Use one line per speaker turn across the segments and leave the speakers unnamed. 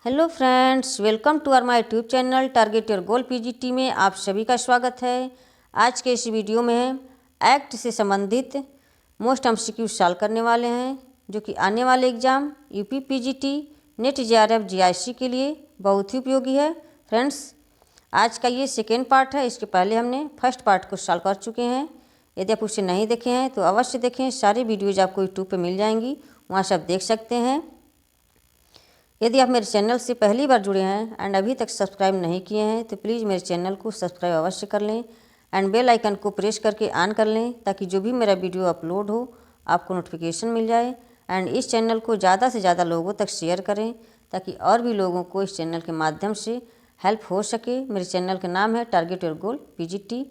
Hello friends, welcome to our my YouTube channel target your goal PGT में आप सभी का स्वागत है। आज के इस वीडियो में एक्ट से संबंधित मोस्ट एमसीक्यू सॉल्व करने वाले हैं, जो कि आने वाले exam UP PGT, net JRF GIC के लिए बहुत ही उपयोगी है। फ्रेंड्स, आज का ये सेकेंड पार्ट है। इसके पहले हमने फर्स्ट पार्ट को सॉल्व कर चुके हैं। यदि आप उसे नहीं देखे हैं तो अवश्य देखें। सारी वीडियोज़ आपको यूट्यूब पर मिल जाएंगी, वहाँ से आप देख सकते हैं। यदि आप मेरे चैनल से पहली बार जुड़े हैं एंड अभी तक सब्सक्राइब नहीं किए हैं तो प्लीज़ मेरे चैनल को सब्सक्राइब अवश्य कर लें एंड बेल आइकन को प्रेस करके ऑन कर लें, ताकि जो भी मेरा वीडियो अपलोड हो आपको नोटिफिकेशन मिल जाए। एंड इस चैनल को ज़्यादा से ज़्यादा लोगों तक शेयर करें, ताकि और भी लोगों को इस चैनल के माध्यम से हेल्प हो सके। मेरे चैनल का नाम है टारगेट योर गोल पीजीटी।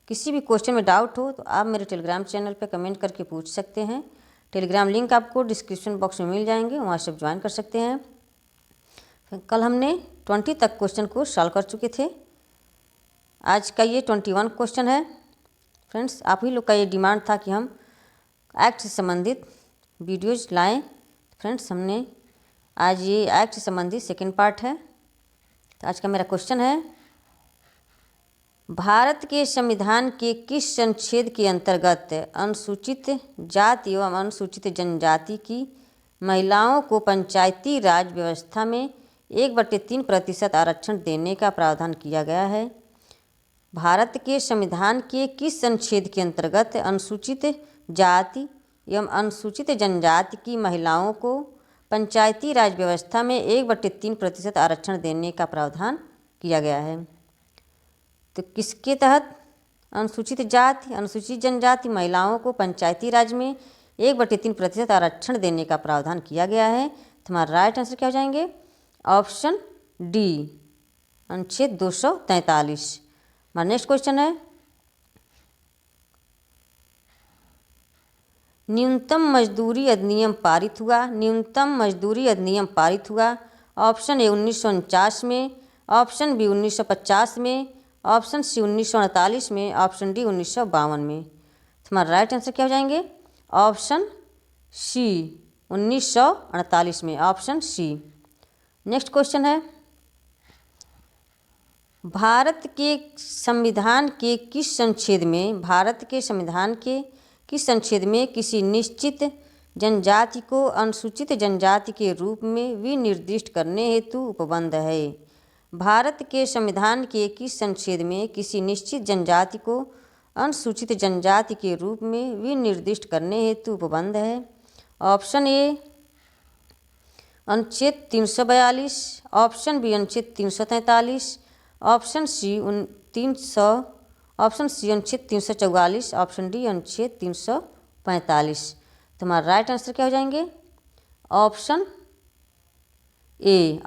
किसी भी क्वेश्चन में डाउट हो तो आप मेरे टेलीग्राम चैनल पर कमेंट करके पूछ सकते हैं। टेलीग्राम लिंक आपको डिस्क्रिप्शन बॉक्स में मिल जाएंगे, वहाँ से आप ज्वाइन कर सकते हैं। कल हमने 20 तक क्वेश्चन को सॉल्व कर चुके थे। आज का ये 21 क्वेश्चन है। फ्रेंड्स, आप ही लोग का ये डिमांड था कि हम एक्ट से संबंधित वीडियोज़ लाएं। फ्रेंड्स, हमने आज ये एक्ट से संबंधित सेकेंड पार्ट है। तो आज का मेरा क्वेश्चन है, भारत के संविधान के किस अनुच्छेद के अंतर्गत अनुसूचित जाति एवं अनुसूचित जनजाति की महिलाओं को पंचायती राज व्यवस्था में 1/3% आरक्षण देने का प्रावधान किया गया है? भारत के संविधान के किस अनुच्छेद के अंतर्गत अनुसूचित जाति एवं अनुसूचित जनजाति की महिलाओं को पंचायती राज व्यवस्था में 1/3% आरक्षण देने का प्रावधान किया गया है? तो किसके तहत अनुसूचित जाति अनुसूचित जनजाति महिलाओं को पंचायती राज में 1/3% आरक्षण देने का प्रावधान किया गया है? तो हमारा राइट आंसर क्या हो जाएंगे? ऑप्शन डी, अनुच्छेद 243। हमारा नेक्स्ट क्वेश्चन है, न्यूनतम मजदूरी अधिनियम पारित हुआ। न्यूनतम मजदूरी अधिनियम पारित हुआ ऑप्शन ए 1949 में, ऑप्शन बी 1950 में, ऑप्शन सी 1948 में, ऑप्शन डी 1952 में। तो हमारा राइट आंसर क्या हो जाएंगे? ऑप्शन सी 1948 में, ऑप्शन सी। नेक्स्ट क्वेश्चन है, भारत के संविधान के किस अनुच्छेद में किसी निश्चित जनजाति को अनुसूचित जनजाति के रूप में विनिर्दिष्ट करने हेतु उपबंध है? भारत के संविधान के किस अनुच्छेद में किसी निश्चित जनजाति को अनुसूचित जनजाति के रूप में विनिर्दिष्ट करने हेतु उपबंध है? ऑप्शन ए अनुच्छेद 342, ऑप्शन बी अनुच्छेद 343, ऑप्शन सी अनुच्छेद 344, ऑप्शन डी अनुच्छेद 345। तो हमारा राइट आंसर क्या हो जाएंगे? Option A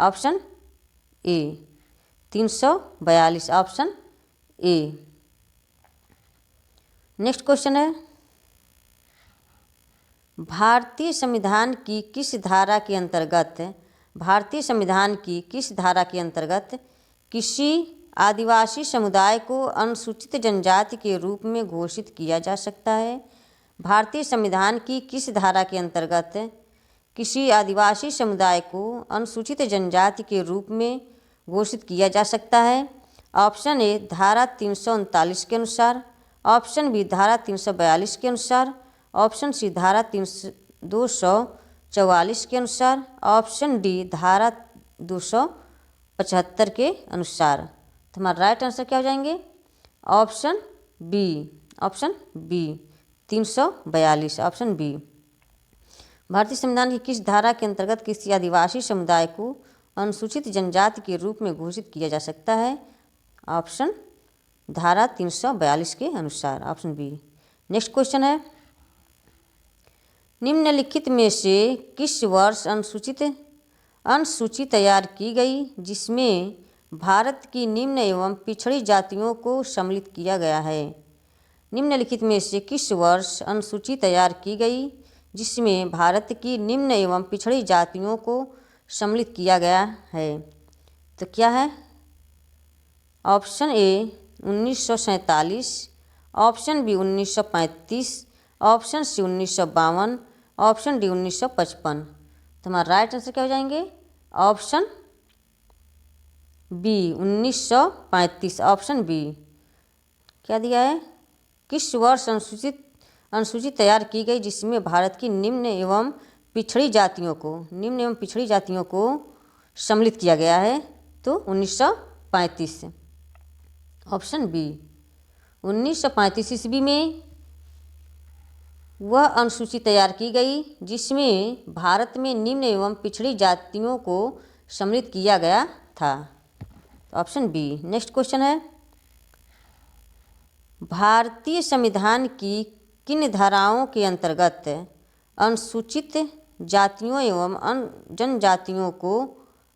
342, option A. Next question है, भारतीय संविधान की किस धारा के अंतर्गत किसी आदिवासी समुदाय को अनुसूचित जनजाति के रूप में घोषित किया जा सकता है? भारतीय संविधान की किस धारा के अंतर्गत किसी आदिवासी समुदाय को अनुसूचित जनजाति के रूप में घोषित किया जा सकता है? ऑप्शन ए धारा 339 के अनुसार, ऑप्शन बी धारा 342 के अनुसार, ऑप्शन सी धारा 244 के अनुसार, ऑप्शन डी धारा 275 के अनुसार। तो हमारा राइट आंसर क्या हो जाएंगे? Option B 342, option B. भारतीय संविधान की किस धारा के अंतर्गत किसी आदिवासी समुदाय को अनुसूचित जनजाति के रूप में घोषित किया जा सकता है? ऑप्शन धारा 342 के अनुसार, ऑप्शन बी। नेक्स्ट क्वेश्चन है, निम्नलिखित में से किस वर्ष अनुसूची तैयार की गई जिसमें भारत की निम्न एवं पिछड़ी जातियों को सम्मिलित किया गया है? निम्नलिखित में से किस वर्ष अनुसूची तैयार की गई जिसमें भारत की निम्न एवं पिछड़ी जातियों को सम्मिलित किया गया है? तो क्या है? Option A 1947, option B 1935, option C 1952, option D 1955। तो हमारा राइट आंसर क्या हो जाएंगे? Option B 1935। ऑप्शन बी क्या दिया है? किस वर्ष अनुसूची तैयार की गई जिसमें भारत की निम्न एवं पिछड़ी जातियों को सम्मिलित किया गया है? तो 1935। ऑप्शन बी 1935 ईस्वी में वह अनुसूची तैयार की गई जिसमें भारत में निम्न एवं पिछड़ी जातियों को सम्मिलित किया गया था। Option B. नेक्स्ट क्वेश्चन है, भारतीय संविधान की किन धाराओं के अंतर्गत अनुसूचित जातियों एवं जनजातियों को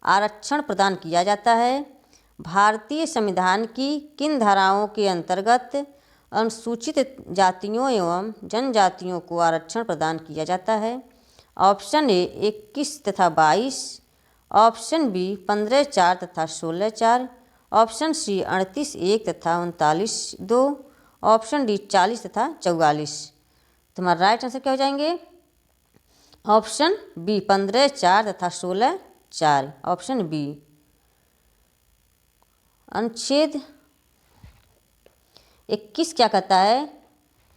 आरक्षण प्रदान किया जाता है? भारतीय संविधान की किन धाराओं के अंतर्गत अनुसूचित जातियों एवं जनजातियों को आरक्षण प्रदान किया जाता है? ऑप्शन ए 21 तथा 22, ऑप्शन बी 15(4) तथा 16(4), ऑप्शन सी 38(1) तथा 39(2), ऑप्शन डी 40 तथा 44। तुम्हारा राइट आंसर क्या हो जाएंगे? ऑप्शन बी 15(4) तथा 16(4। Option B. अनुच्छेद 21 क्या कहता है?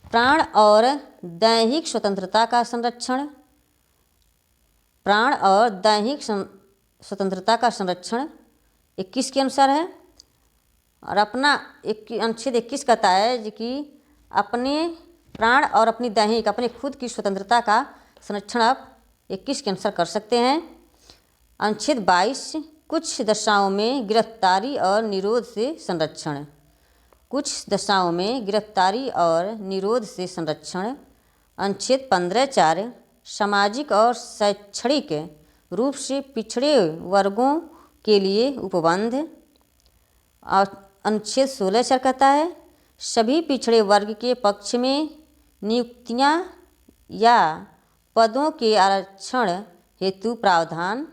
प्राण और दैहिक स्वतंत्रता का संरक्षण। प्राण और दैहिक स्वतंत्रता का संरक्षण 21 के अनुसार है। और अपना अनुच्छेद 21 कहता है कि अपने प्राण और अपनी दैहिक अपने खुद की स्वतंत्रता का संरक्षण आप 21 के अनुसार कर सकते हैं। अनुच्छेद 22 कुछ दशाओं में गिरफ्तारी और निरोध से संरक्षण। कुछ दशाओं में गिरफ्तारी और निरोध से संरक्षण। अनुच्छेद 15(4) सामाजिक और शैक्षणिक रूप से पिछड़े वर्गों के लिए उपबंध। और अनुच्छेद 16(4) कहता है सभी पिछड़े वर्ग के पक्ष में नियुक्तियां या पदों के आरक्षण हेतु प्रावधान।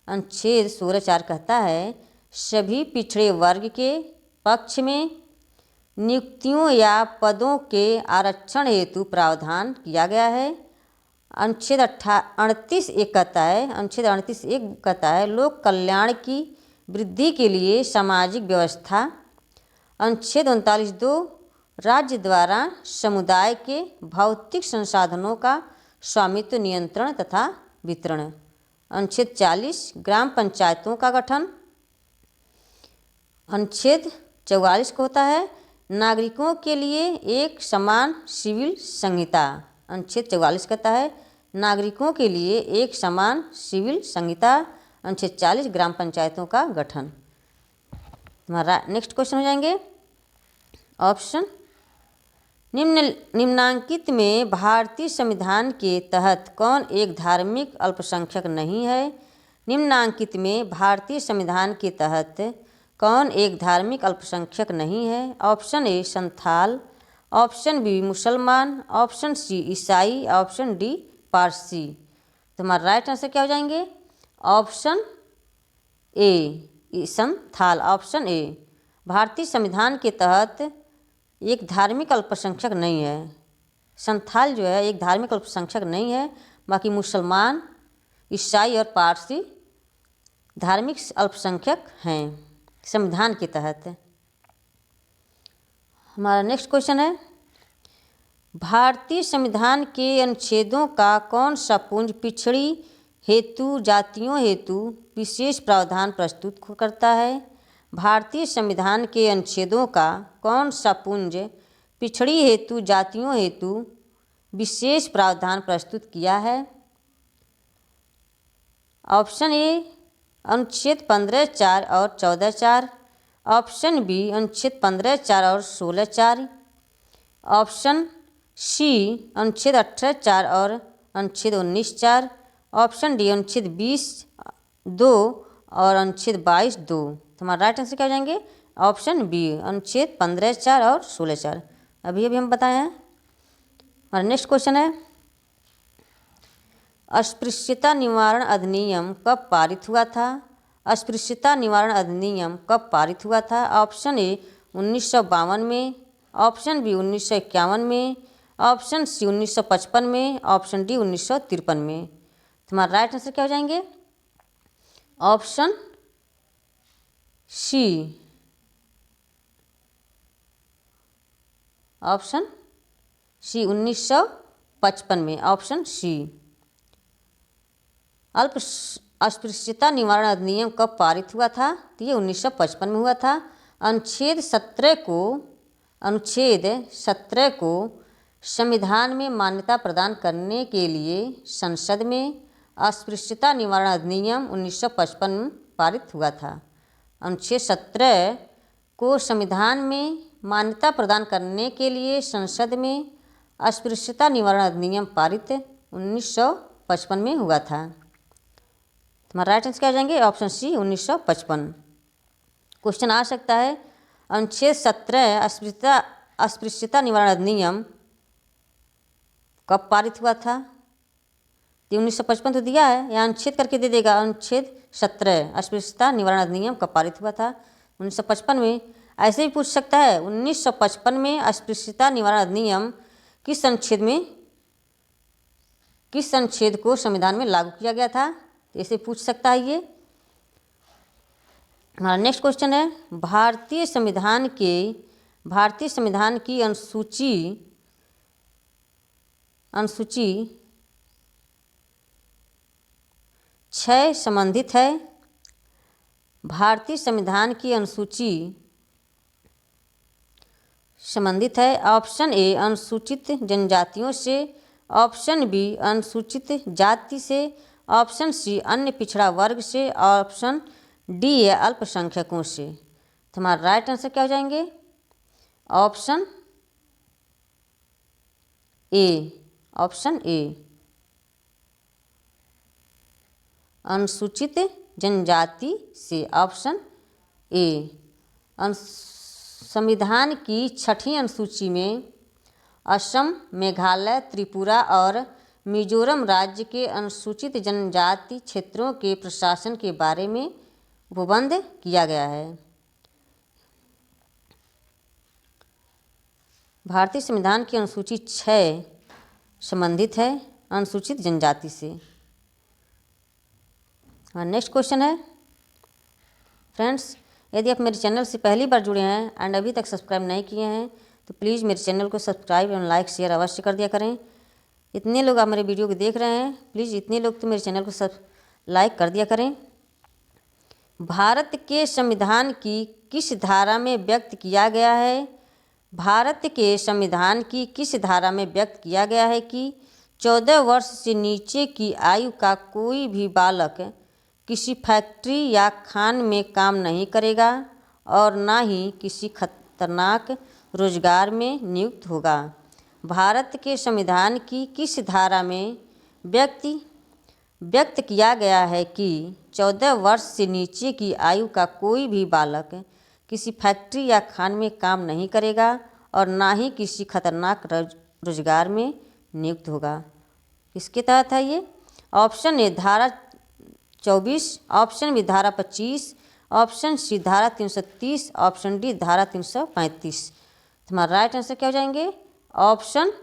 अनुच्छेद 16(4) कहता है सभी पिछड़े वर्ग के पक्ष में नियुक्तियों या पदों के आरक्षण हेतु प्रावधान किया गया है। अनुच्छेद 38(1) कहता है लोक कल्याण की वृद्धि के लिए सामाजिक व्यवस्था। अनुच्छेद 39(2) राज्य द्वारा समुदाय के भौतिक संसाधनों का स्वामित्व, नियंत्रण तथा वितरण। अनुच्छेद 40 ग्राम पंचायतों का गठन। अनुच्छेद 44 को होता है नागरिकों के लिए एक समान सिविल संहिता। अनुच्छेद 44 कहता है नागरिकों के लिए एक समान सिविल संहिता। अनुच्छेद 40 ग्राम पंचायतों का गठन। हमारा नेक्स्ट क्वेश्चन हो जाएंगे ऑप्शन निम्नांकित में भारतीय संविधान के तहत कौन एक धार्मिक अल्पसंख्यक नहीं है? निम्नांकित में भारतीय संविधान के तहत कौन एक धार्मिक अल्पसंख्यक नहीं है? Option A Santhal, option B मुसलमान, ऑप्शन सी ईसाई, ऑप्शन डी पारसी। तुम्हारा राइट आंसर क्या हो जाएंगे? Option A Santhal. Option A भारतीय संविधान के तहत एक धार्मिक अल्पसंख्यक नहीं है। संथाल जो है एक धार्मिक अल्पसंख्यक नहीं है, बाकी मुसलमान, ईसाई और पारसी धार्मिक अल्पसंख्यक हैं संविधान के तहत। हमारा नेक्स्ट क्वेश्चन है भारतीय संविधान के अनुच्छेदों का कौन सा पुंज पिछड़ी हेतु जातियों हेतु विशेष प्रावधान प्रस्तुत करता है? भारतीय संविधान के अनुच्छेदों का कौन सा पुंज पिछड़ी हेतु जातियों हेतु विशेष प्रावधान प्रस्तुत किया है? ऑप्शन ए अनुच्छेद 15(4) और 14(4), ऑप्शन बी अनुच्छेद 15(4) और 16(4), ऑप्शन सी अनुच्छेद 18(4) और अनुच्छेद 19(4), ऑप्शन डी अनुच्छेद 20(2) और अनुच्छेद 22(2). तुम्हारा राइट आंसर क्या हो जाएंगे? ऑप्शन बी अनुच्छेद 15(4) और 16(4). अभी हम बताए हैं। हमारा नेक्स्ट क्वेश्चन है अस्पृश्यता निवारण अधिनियम कब पारित हुआ था? अस्पृश्यता निवारण अधिनियम कब पारित हुआ था? ऑप्शन ए 1952 में, ऑप्शन बी 1951 में, ऑप्शन सी 1955 में, ऑप्शन डी 1953 में। तुम्हारा राइट आंसर क्या हो जाएंगे? ऑप्शन सी, ऑप्शन सी 1955 में, ऑप्शन सी। अल्प अस्पृश्यता निवारण अधिनियम कब पारित हुआ था? तो ये 1955 में हुआ था। अनुच्छेद 17 को संविधान में मान्यता प्रदान करने के लिए संसद में अस्पृश्यता निवारण अधिनियम 1955 में पारित हुआ था। अनुच्छेद 17 को संविधान में मान्यता प्रदान करने के लिए संसद में अस्पृश्यता निवारण अधिनियम पारित 1955 में हुआ था। तुम्हारा राइट आंसर क्या हो जाएंगे? Option C 1955। क्वेश्चन आ सकता है अनुच्छेद 17 अस्पृश्यता निवारण अधिनियम कब पारित हुआ था? 1955 तो दिया है, यहाँ अनुच्छेद करके दे देगा। अनुच्छेद 17 अस्पृश्यता निवारण अधिनियम कब पारित हुआ था? 1955 में। ऐसे भी पूछ सकता है 1955 में अस्पृश्यता निवारण अधिनियम किस अनुच्छेद को संविधान में लागू किया गया था? ऐसे पूछ सकता है ये। हमारा नेक्स्ट क्वेश्चन है भारतीय संविधान की अनुसूची 6 संबंधित है। भारतीय संविधान की अनुसूची संबंधित है। ऑप्शन ए अनुसूचित जनजातियों से, ऑप्शन बी अनुसूचित जाति से, ऑप्शन सी अन्य पिछड़ा वर्ग से, ऑप्शन डी है अल्पसंख्यकों से। तुम्हारा राइट आंसर क्या हो जाएंगे? ऑप्शन ए, ऑप्शन ए अनुसूचित जनजाति से, ऑप्शन ए। संविधान की 6ठी अनुसूची में असम, मेघालय, त्रिपुरा और मिजोरम राज्य के अनुसूचित जनजाति क्षेत्रों के प्रशासन के बारे में उपबंध किया गया है। भारतीय संविधान की अनुसूची 6 संबंधित है अनुसूचित जनजाति से। नेक्स्ट क्वेश्चन है फ्रेंड्स, यदि आप मेरे चैनल से पहली बार जुड़े हैं एंड अभी तक सब्सक्राइब नहीं किए हैं तो प्लीज़ मेरे चैनल को सब्सक्राइब एवं लाइक शेयर अवश्य कर दिया करें। इतने लोग आप मेरे वीडियो को देख रहे हैं, प्लीज़ इतने लोग तो मेरे चैनल को लाइक कर दिया करें। भारत के संविधान की किस धारा में व्यक्त किया गया है? भारत के संविधान की किस धारा में व्यक्त किया गया है कि 14 वर्ष से नीचे की आयु का कोई भी बालक किसी फैक्ट्री या खान में काम नहीं करेगा और ना ही किसी खतरनाक रोजगार में नियुक्त होगा? भारत के संविधान की किस धारा में व्यक्त किया गया है कि 14 वर्ष से नीचे की आयु का कोई भी बालक किसी फैक्ट्री या खान में काम नहीं करेगा और ना ही किसी खतरनाक रोजगार में नियुक्त होगा? किसके तहत है ये? ऑप्शन ए धारा 24, ऑप्शन बी धारा 25, ऑप्शन सी धारा 330, ऑप्शन डी धारा 335। तुम्हारा राइट आंसर क्या हो जाएंगे? ऑप्शन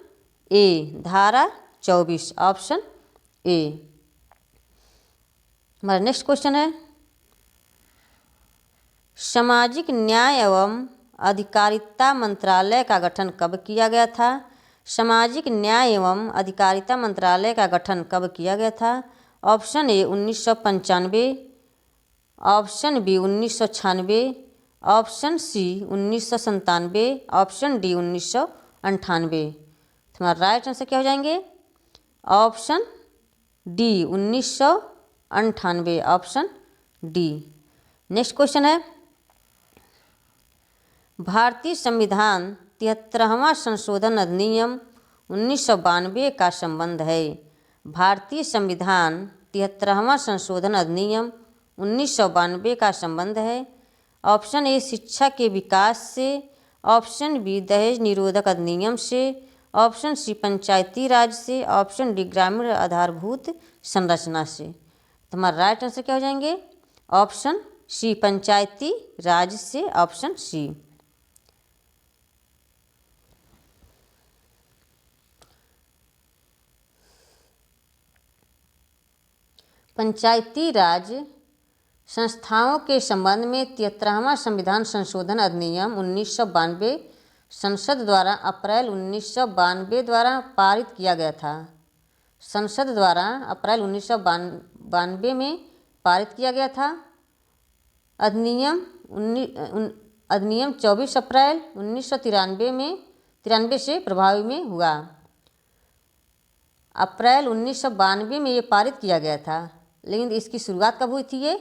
ए धारा 24, ऑप्शन ए। हमारा नेक्स्ट क्वेश्चन है सामाजिक न्याय एवं अधिकारिता मंत्रालय का गठन कब किया गया था? सामाजिक न्याय एवं अधिकारिता मंत्रालय का गठन कब किया गया था? Option A 1995, option B 1996, option C 1997, option D 1998। तुम्हारा राइट आंसर क्या हो जाएंगे? Option D 1998, option D. Next question है भारतीय संविधान 73वां संशोधन अधिनियम 1992 का संबंध है। भारतीय संविधान 73वां संशोधन अधिनियम 1992 का संबंध है। ऑप्शन ए शिक्षा के विकास से, ऑप्शन बी दहेज निरोधक अधिनियम से, ऑप्शन सी पंचायती राज से, ऑप्शन डी ग्रामीण आधारभूत संरचना से। तुम्हारा राइट आंसर क्या हो जाएंगे? ऑप्शन सी पंचायती राज से, ऑप्शन सी। पंचायती राज संस्थाओं के संबंध में 73वां संविधान संशोधन अधिनियम 1992 संसद द्वारा अप्रैल 1992 द्वारा पारित किया गया था। संसद द्वारा अप्रैल 1992 में पारित किया गया था। अधिनियम 24 अप्रैल 1993 से प्रभावी में हुआ। अप्रैल 1992 में ये पारित किया गया था, लेकिन इसकी शुरुआत कब हुई थी?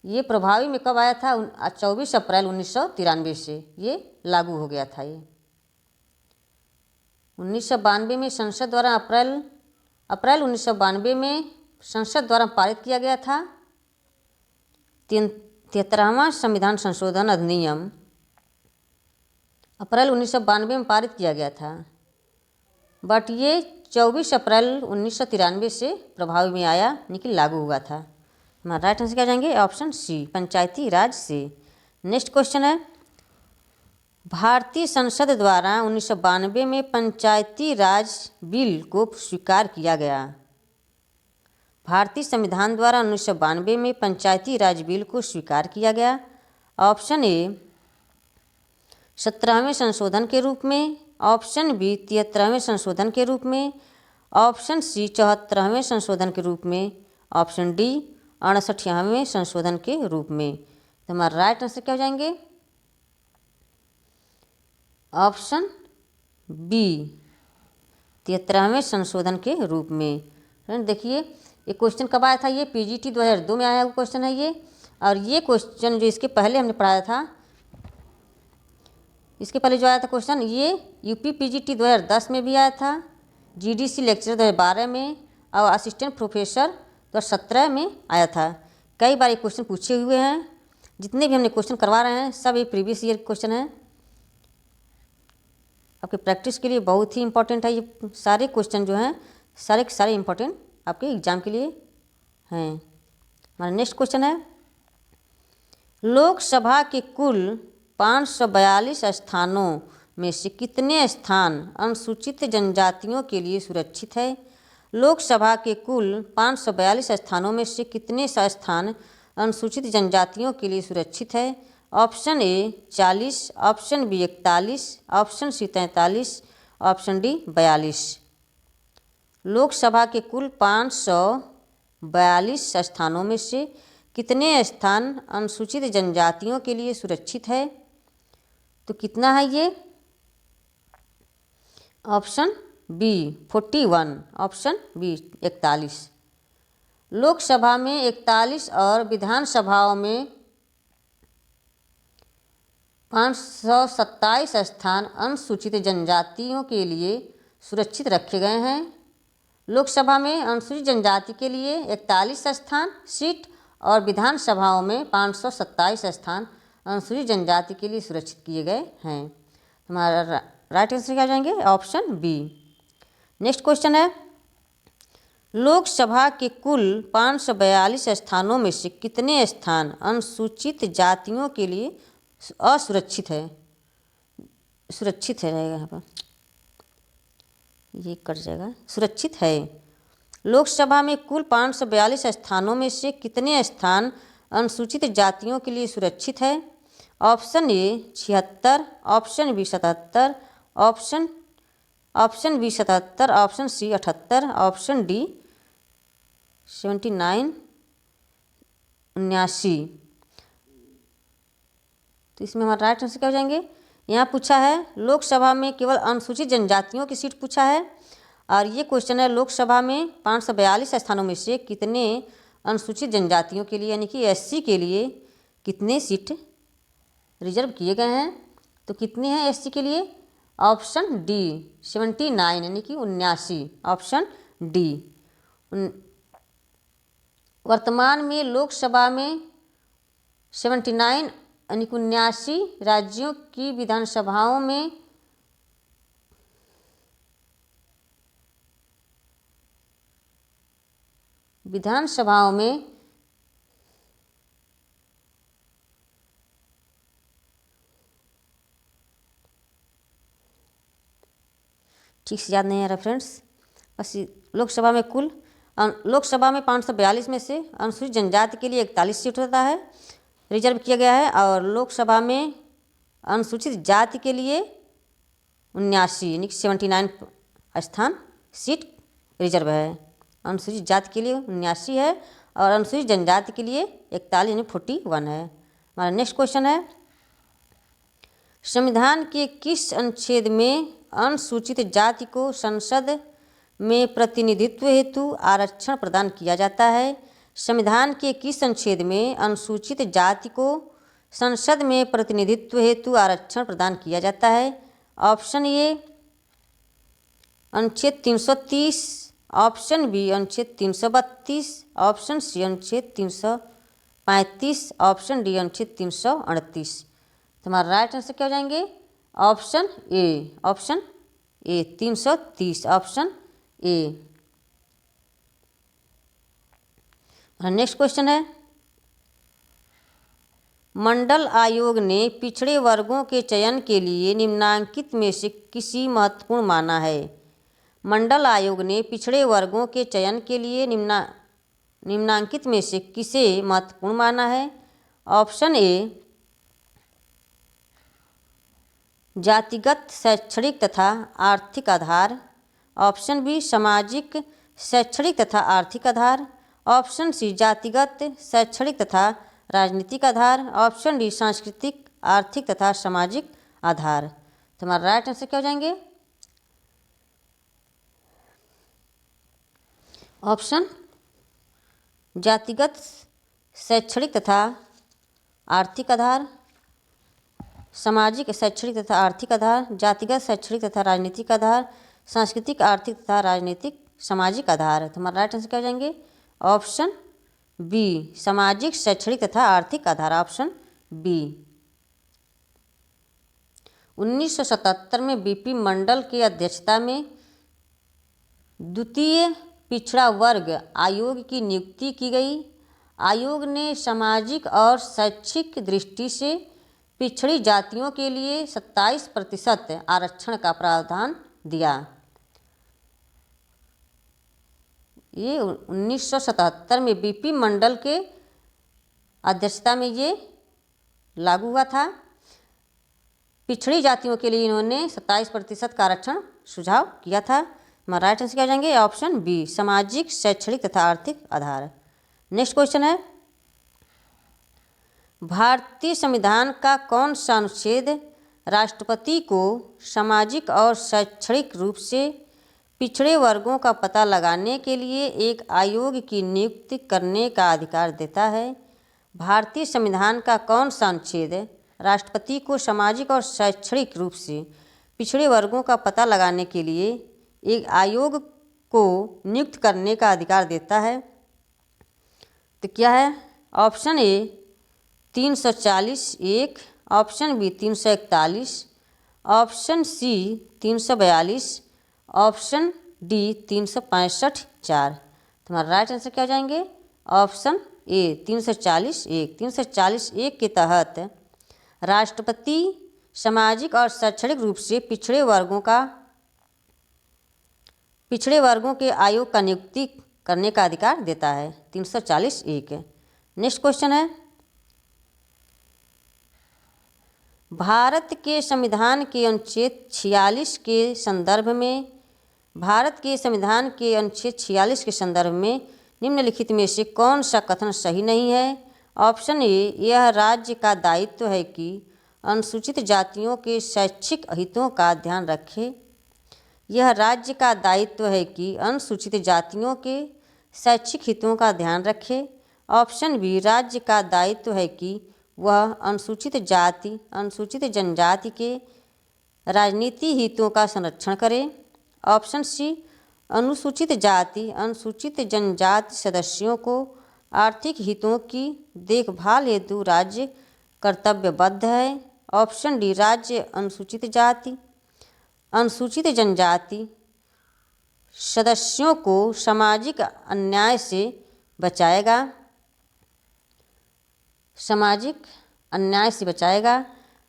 ये प्रभावी में कब आया था? 24 अप्रैल 1993 से ये लागू हो गया था। ये 1992 में संसद द्वारा अप्रैल 1992 में संसद द्वारा पारित किया गया था। 73वां संविधान संशोधन अधिनियम अप्रैल 1992 में पारित किया गया था, बट ये 24 अप्रैल 1993 से प्रभावी में आया, यानी कि लागू हुआ था। हमारा राइट आंसर क्या जाएंगे? ऑप्शन सी, पंचायती राज से। नेक्स्ट क्वेश्चन है, भारतीय संसद द्वारा 1992 में पंचायती राज बिल को स्वीकार किया गया। भारतीय संविधान द्वारा 1992 में पंचायती राज बिल को स्वीकार किया गया। ऑप्शन ए 17वें संशोधन के रूप में, ऑप्शन बी 73वें संशोधन के रूप में, ऑप्शन सी 74वें संशोधन के रूप में, ऑप्शन डी 68वें संशोधन के रूप में। तो हमारा राइट आंसर क्या हो जाएंगे? ऑप्शन बी 73वें संशोधन के रूप में। फ्रेंड देखिए, ये क्वेश्चन कब आया था? ये पीजीटी 2002 में आया हुआ क्वेश्चन है ये। और ये क्वेश्चन जो इसके पहले हमने पढ़ाया था, इसके पहले जो आया था क्वेश्चन, ये यूपी पीजीटी 2010 में भी आया था, जीडीसी लेक्चर 2012 में, और असिस्टेंट प्रोफेसर 2017 में आया था। कई बार ये क्वेश्चन पूछे हुए हैं। जितने भी हमने क्वेश्चन करवा रहे हैं सब ये प्रीवियस ईयर क्वेश्चन है। आपके प्रैक्टिस के लिए बहुत ही इंपॉर्टेंट है। ये सारे क्वेश्चन जो हैं सारे के सारे इंपॉर्टेंट आपके एग्जाम के लिए हैं। हमारा नेक्स्ट क्वेश्चन है, लोकसभा के कुल 542 स्थानों में से कितने स्थान अनुसूचित जनजातियों के लिए सुरक्षित है? लोकसभा के कुल 542 स्थानों में से कितने स्थान अनुसूचित जनजातियों के लिए सुरक्षित है? Option A 40, option B 41, option C 43, option D 42। Lok Sabha के कुल 542 स्थानों में से कितने स्थान अनुसूचित जनजातियों के लिए सुरक्षित है? तो कितना है ये? Option B 41, option B 41। Lok Sabha में 41 और विधानसभाओं में 527 स्थान अनुसूचित जनजातियों के लिए सुरक्षित रखे गए हैं। लोकसभा में अनुसूचित जनजाति के लिए 41 स्थान सीट और विधानसभाओं में 527 स्थान अनुसूचित जनजाति के लिए सुरक्षित किए गए हैं। हमारा राइट आंसर क्या जाएंगे? Option B. नेक्स्ट क्वेश्चन है, लोकसभा के कुल 542 स्थानों में से कितने स्थान अनुसूचित जातियों के लिए असुरक्षित है? सुरक्षित है रहेगा यहाँ पर, ये कट जाएगा, सुरक्षित है। लोकसभा में कुल 542 स्थानों में से कितने स्थान अनुसूचित जातियों के लिए सुरक्षित है? Option A 76, option B 77, option B 77, option C 78, option D 79 79। तो इसमें हमारा राइट आंसर क्या हो जाएंगे? यहाँ पूछा है लोकसभा में केवल अनुसूचित जनजातियों की सीट पूछा है, और ये क्वेश्चन है लोकसभा में 542 स्थानों में से कितने अनुसूचित जनजातियों के लिए यानी कि एससी के लिए कितने सीट रिजर्व किए गए हैं? तो कितने हैं एससी के लिए? ऑप्शन डी 79 यानी कि 79, ऑप्शन डी। वर्तमान में लोकसभा में 79 यानी कि 79 राज्यों की विधानसभाओं में ठीक से याद नहीं आ रहा फ्रेंड्स, बस लोकसभा में कुल लोकसभा में 542 में से अनुसूचित जनजाति के लिए 41 सीट होता है, रिजर्व किया गया है, और लोकसभा में अनुसूचित जाति के लिए 79 यानी कि 79 स्थान सीट रिजर्व है। अनुसूचित जाति के लिए 79 है और अनुसूचित जनजाति के लिए 41 यानी 41 है। हमारा नेक्स्ट क्वेश्चन है, संविधान के किस अनुच्छेद में अनुसूचित जाति को संसद में प्रतिनिधित्व हेतु आरक्षण प्रदान किया जाता है? संविधान के किस अनुच्छेद में अनुसूचित जाति को संसद में प्रतिनिधित्व हेतु आरक्षण प्रदान किया जाता है? ऑप्शन ए अनुच्छेद 330, ऑप्शन बी अनुच्छेद 332, ऑप्शन सी अनुच्छेद 335, ऑप्शन डी अनुच्छेद 338। तुम्हारा राइट आंसर क्या हो जाएंगे? Option A 330, option A. Next question है, मंडल आयोग ने पिछड़े वर्गों के चयन के लिए निम्नांकित में से किसी महत्वपूर्ण माना है? मंडल आयोग ने पिछड़े वर्गों के चयन के लिए निम्नांकित में से किसे महत्वपूर्ण माना है? ऑप्शन ए जातिगत, शैक्षणिक तथा आर्थिक आधार, ऑप्शन बी सामाजिक, शैक्षणिक तथा आर्थिक आधार, ऑप्शन सी जातिगत, शैक्षणिक तथा राजनीतिक आधार, ऑप्शन डी सांस्कृतिक, आर्थिक तथा सामाजिक आधार। तुम्हारा राइट आंसर क्या हो जाएंगे? ऑप्शन जातिगत, शैक्षणिक तथा आर्थिक आधार, सामाजिक, शैक्षणिक तथा आर्थिक आधार, जातिगत, शैक्षणिक तथा राजनीतिक आधार, सांस्कृतिक, आर्थिक तथा राजनीतिक सामाजिक आधार। तुम्हारा राइट आंसर क्या हो जाएंगे? ऑप्शन बी सामाजिक, शैक्षणिक तथा आर्थिक आधार, ऑप्शन बी। 1977 में बीपी मंडल की अध्यक्षता में द्वितीय पिछड़ा वर्ग आयोग की नियुक्ति की गई। आयोग ने सामाजिक और शैक्षिक दृष्टि से पिछड़ी जातियों के लिए 27% आरक्षण का प्रावधान दिया। ये 1977 में बीपी मंडल के अध्यक्षता में ये लागू हुआ था। पिछड़ी जातियों के लिए इन्होंने 27% का आरक्षण सुझाव किया था। हमारा राइट आंसर क्या हो जाएंगे? ऑप्शन बी सामाजिक, शैक्षणिक तथा आर्थिक आधार। नेक्स्ट क्वेश्चन है, भारतीय संविधान का कौन सा अनुच्छेद राष्ट्रपति को सामाजिक और शैक्षणिक रूप से पिछड़े वर्गों का पता लगाने के लिए एक आयोग की नियुक्ति करने का अधिकार देता है? भारतीय संविधान का कौन सा अनुच्छेद राष्ट्रपति को सामाजिक और शैक्षणिक रूप से पिछड़े वर्गों का पता लगाने के लिए एक आयोग को नियुक्त करने का अधिकार देता है? तो क्या है? Option A 340(1), option B 341, option C 342, option D 365(4). तुम्हारा राइट आंसर क्या हो जाएंगे? Option A 340(1). 340(1) के तहत राष्ट्रपति सामाजिक और शैक्षणिक रूप से पिछड़े वर्गों के आयोग का नियुक्ति करने का अधिकार देता है। 340(1). नेक्स्ट क्वेश्चन है, भारत के संविधान के अनुच्छेद 46 के संदर्भ में निम्नलिखित में से कौन सा कथन सही नहीं है? ऑप्शन ए यह राज्य का दायित्व है कि अनुसूचित जातियों के शैक्षिक हितों का ध्यान रखे। यह राज्य का दायित्व है कि अनुसूचित जातियों के शैक्षिक हितों का ध्यान रखे। ऑप्शन बी राज्य का दायित्व है कि वह अनुसूचित जनजाति के राजनीति हितों का संरक्षण करे। ऑप्शन सी अनुसूचित जनजाति सदस्यों को आर्थिक हितों की देखभाल हेतु राज्य कर्तव्यबद्ध है। ऑप्शन डी राज्य अनुसूचित जनजाति सदस्यों को सामाजिक अन्याय से बचाएगा।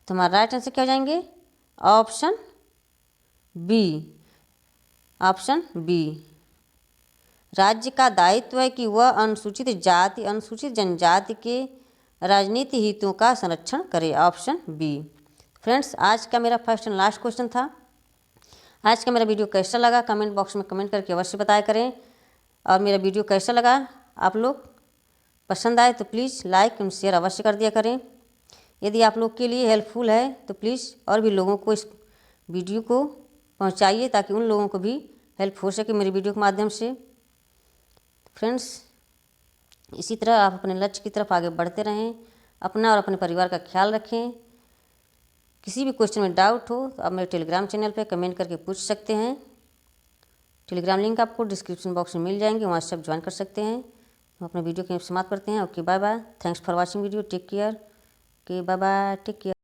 तुम्हारा राइट आंसर क्या हो जाएंगे? ऑप्शन बी राज्य का दायित्व है कि वह अनुसूचित जाति अनुसूचित जनजाति के राजनीतिक हितों का संरक्षण करे। Option B. फ्रेंड्स, आज का मेरा फर्स्ट एंड लास्ट क्वेश्चन था। आज का मेरा वीडियो कैसा लगा कमेंट बॉक्स में कमेंट करके अवश्य बताया करें। और मेरा वीडियो कैसा लगा, आप लोग पसंद आए तो प्लीज़ लाइक एंड शेयर अवश्य कर दिया करें। यदि आप लोग के लिए हेल्पफुल है तो प्लीज़ और भी लोगों को इस वीडियो को पहुंचाइए ताकि उन लोगों को भी हेल्प हो सके मेरे वीडियो के माध्यम से। फ्रेंड्स, इसी तरह आप अपने लक्ष्य की तरफ आगे बढ़ते रहें, अपना और अपने परिवार का ख्याल रखें। किसी भी क्वेश्चन में डाउट हो तो आप मेरे टेलीग्राम चैनल पे कमेंट करके पूछ सकते हैं। टेलीग्राम लिंक आपको डिस्क्रिप्शन बॉक्स में मिल जाएंगे, वहाँ से आप ज्वाइन कर सकते हैं। हम अपने वीडियो की समाप्त करते हैं। Okay, bye bye, thanks for watching video, take care. Okay, bye bye, take care.